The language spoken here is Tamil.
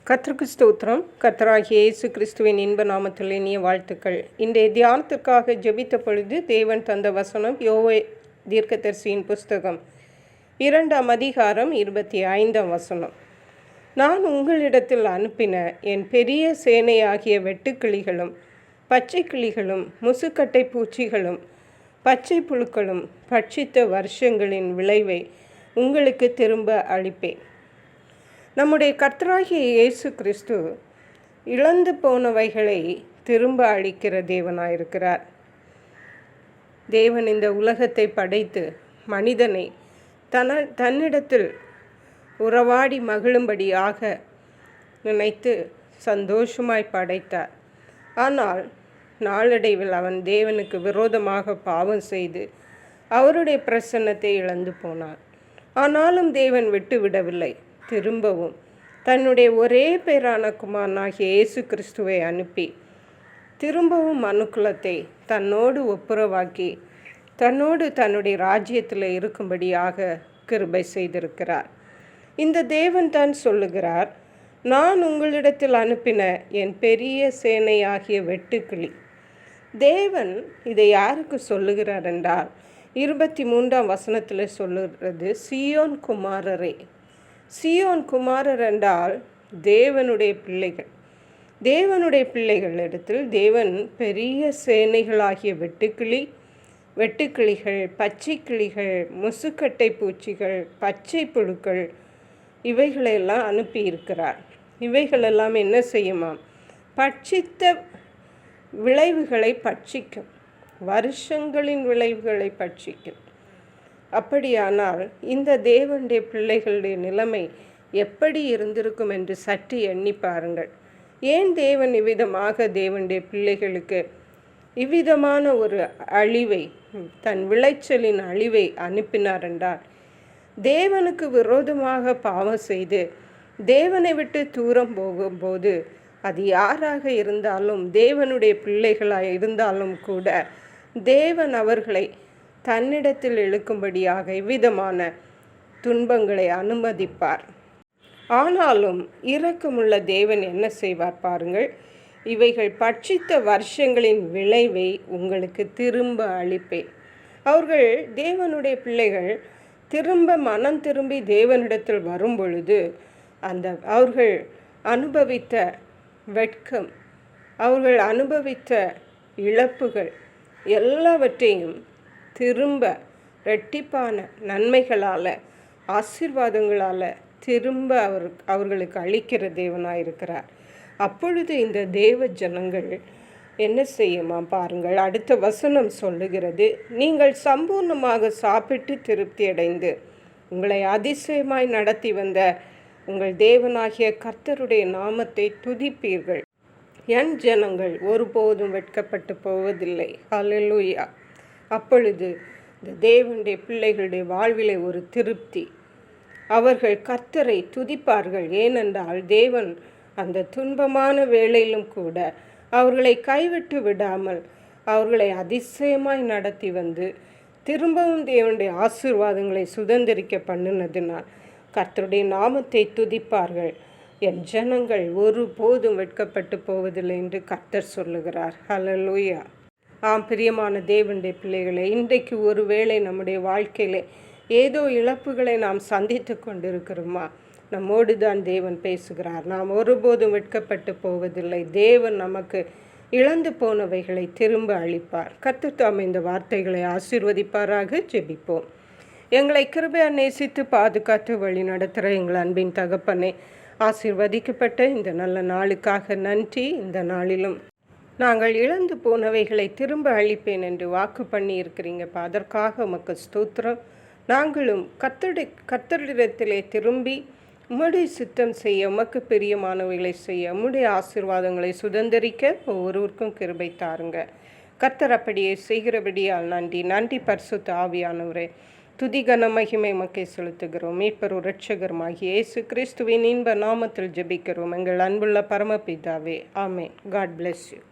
கர்த்தருக்கு ஸ்தோத்திரம். கர்த்தராகிய இயேசு கிறிஸ்துவின் இன்ப நாமத்தில் இனிய வாழ்த்துக்கள். இன்றைய தியானத்திற்காக ஜெபித்த பொழுது தேவன் தந்த வசனம் யோவேல் தீர்க்கதரிசியின் புஸ்தகம் 2ஆம் அதிகாரம் 25ஆம் வசனம். நான் உங்களிடத்தில் அனுப்பின என் பெரிய சேனையாகிய வெட்டுக்கிளிகளும் பச்சை கிளிகளும் முசுக்கட்டை பூச்சிகளும் பச்சை புழுக்களும் பட்சித்த வருஷங்களின் விளைவை உங்களுக்கு திரும்ப அளிப்பேன். நம்முடைய கர்த்தராகிய இயேசு கிறிஸ்து இழந்து போனவைகளை திரும்ப அளிக்கிற தேவனாயிருக்கிறார். தேவன் இந்த உலகத்தை படைத்து மனிதனை தன்னிடத்தில் உறவாடி மகிழும்படியாக நினைத்து சந்தோஷமாய் படைத்தார். ஆனால் நாளடைவில் அவன் தேவனுக்கு விரோதமாக பாவம் செய்து அவருடைய பிரசன்னத்தை இழந்து போனான். ஆனாலும் தேவன் விட்டுவிடவில்லை. திரும்பவும் தன்னுடைய ஒரே பேரான குமாரனாகிய இயேசு கிறிஸ்துவை அனுப்பி திரும்பவும் மனுக்குலத்தை தன்னோடு ஒப்புரவாக்கி தன்னோடு தன்னுடைய ராஜ்யத்தில் இருக்கும்படியாக கிருபை செய்திருக்கிறார். இந்த தேவன் தான் சொல்லுகிறார், நான் உங்களிடத்தில் அனுப்பின என் பெரிய சேனையாகிய வெட்டுக்கிளி. தேவன் இதை யாருக்கு சொல்லுகிறார் என்றால் 23ஆம் வசனத்தில் சொல்லுகிறது, சீயோன் குமாரரே. சீயோன் குமாரர் என்றால் தேவனுடைய பிள்ளைகள். தேவனுடைய பிள்ளைகளிடத்தில் தேவன் பெரிய சேனைகளாகிய வெட்டுக்கிளிகள் பச்சை கிளிகள் முசுக்கட்டை பூச்சிகள் பச்சை புழுக்கள் இவைகளெல்லாம் அனுப்பியிருக்கிறார். இவைகளெல்லாம் என்ன செய்யுமாம்? பட்சித்த விளைவுகளை பட்சிக்கும், வருஷங்களின் விளைவுகளை பட்சிக்கும். அப்படியானால் இந்த தேவனுடைய பிள்ளைகளுடைய நிலைமை எப்படி இருந்திருக்கும் என்று சற்று எண்ணி பாருங்கள். ஏன் தேவன் இவ்விதமாக தேவனுடைய பிள்ளைகளுக்கு இவ்விதமான ஒரு அழிவை, தன் விளைச்சலின் அழிவை அனுப்பினார் என்றால், தேவனுக்கு விரோதமாக பாவம் செய்து தேவனை விட்டு தூரம் போகும்போது அது யாராக இருந்தாலும் தேவனுடைய பிள்ளைகளாக இருந்தாலும் கூட தேவன் அவர்களை தன்னிடத்தில் இழுக்கும்படியாக இவ்விதமான துன்பங்களை அனுமதிப்பார். ஆனாலும் இரக்கமுள்ள தேவன் என்ன செய்வார் பாருங்கள். இவைகள் பட்சித்த வருஷங்களின் விளைவை உங்களுக்கு திரும்ப அளிப்பேன். அவர்கள் தேவனுடைய பிள்ளைகள் மனம் திரும்பி தேவனிடத்தில் வரும் பொழுது அவர்கள் அனுபவித்த வெட்கம், அவர்கள் அனுபவித்த இழப்புகள் எல்லாவற்றையும் திரும்ப இரட்டிப்பான நன்மைகளால் ஆசீர்வாதங்களால் திரும்ப அவர்களுக்கு அளிக்கிற தேவனாயிருக்கிறார். அப்பொழுது இந்த தேவ ஜனங்கள் என்ன செய்யுமா பாருங்கள். அடுத்த வசனம் சொல்லுகிறது, நீங்கள் சம்பூர்ணமாக சாப்பிட்டு திருப்தி அடைந்து உங்களை அதிசயமாய் நடத்தி வந்த உங்கள் தேவனாகிய கர்த்தருடைய நாமத்தை துதிப்பீர்கள். என் ஜனங்கள் ஒருபோதும் வெட்கப்பட்டு போவதில்லை. ஹல்லேலூயா. அப்பொழுது இந்த தேவனுடைய பிள்ளைகளுடைய வாழ்விலே ஒரு திருப்தி. அவர்கள் கர்த்தரை துதிப்பார்கள். ஏனென்றால் தேவன் அந்த துன்பமான வேளையிலும் கூட அவர்களை கைவிட்டு விடாமல் அவர்களை அதிசயமாய் நடத்தி வந்து திரும்பவும் தேவனுடைய ஆசீர்வாதங்களை சுதந்திரிக்க பண்ணினதினால் கர்த்தருடைய நாமத்தை துதிப்பார்கள். என் ஜனங்கள் ஒருபோதும் வெட்கப்பட்டு போவதில்லை என்று கர்த்தர் சொல்லுகிறார். ஹல்லேலூயா. பிரியமான தேவனுடைய பிள்ளைகளே, இன்றைக்கு ஒருவேளை நம்முடைய வாழ்க்கையில் ஏதோ இழப்புகளை நாம் சந்தித்து கொண்டிருக்கிறோமா? நம்மோடு தான் தேவன் பேசுகிறார். நாம் ஒருபோதும் வெட்கப்பட்டு போவதில்லை. தேவன் நமக்கு இழந்து போனவைகளை திரும்ப அளிப்பார். கர்த்தர் தாம் இந்த வார்த்தைகளை ஆசீர்வதிப்பாராக. ஜெபிப்போம். எங்களை கிருபையாய் நேசித்து பாதுகாத்து வழி நடத்துகிற எங்கள் அன்பின் தகப்பனே, ஆசீர்வதிக்கப்பட்ட இந்த நல்ல நாளுக்காக நன்றி. இந்த நாளிலும் நாங்கள் இழந்து போனவைகளை திரும்ப அளிப்பேன் என்று வாக்கு பண்ணி இருக்கிறீங்கப்பா. அதற்காக உமக்கு ஸ்தோத்திரம். நாங்களும் கர்த்தரிடத்திலே திரும்பி உம்முடைய சித்தம் செய்ய, உமக்கு பிரியமானவைகளை செய்ய, உம்முடைய ஆசீர்வாதங்களை சுதந்திரிக்க ஒவ்வொருவருக்கும் கிருபை தாருங்க. கர்த்தர் அப்படியே செய்கிறபடியால் நன்றி. பரிசுத்த ஆவியானவரே, துதிகன மகிமை மக்கை செலுத்துகிறோம். மீட்பர் இரட்சகருமாகிய இயேசு கிறிஸ்துவின் இன்ப நாமத்தில் ஜெபிக்கிறோம் எங்கள் அன்புள்ள பரமபிதாவே. ஆமென். God bless you.